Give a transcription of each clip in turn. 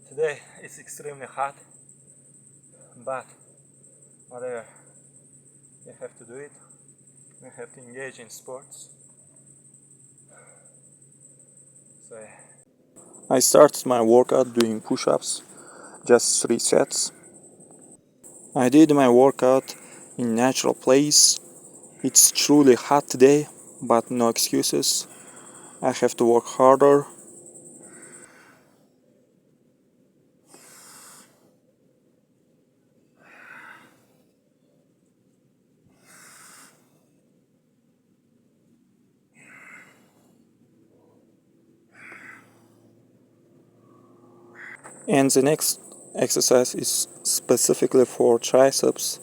Today it's extremely hot, but whatever, you have to do it. You have to engage in sports. So yeah. I started my workout doing push-ups, just 3 sets. I did my workout in natural place. It's truly hot today, but no excuses. I have to work harder. And the next exercise is specifically for triceps.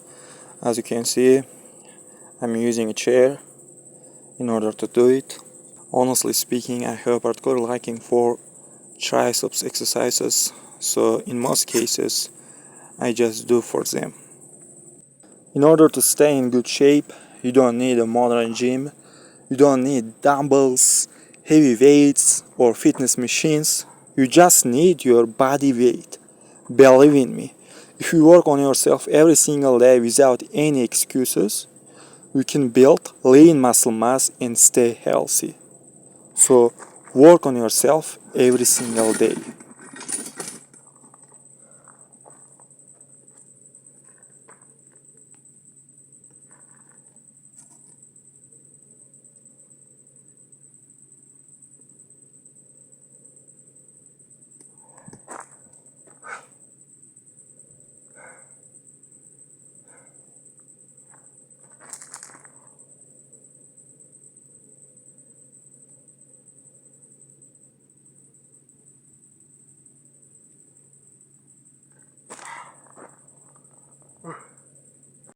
As you can see, I'm using a chair in order to do it. Honestly speaking, I have a particular liking for triceps exercises, so in most cases, I just do for them. In order to stay in good shape, you don't need a modern gym, you don't need dumbbells, heavy weights, or fitness machines. You just need your body weight. Believe in me, if you work on yourself every single day without any excuses, you can build lean muscle mass and stay healthy. So work on yourself every single day.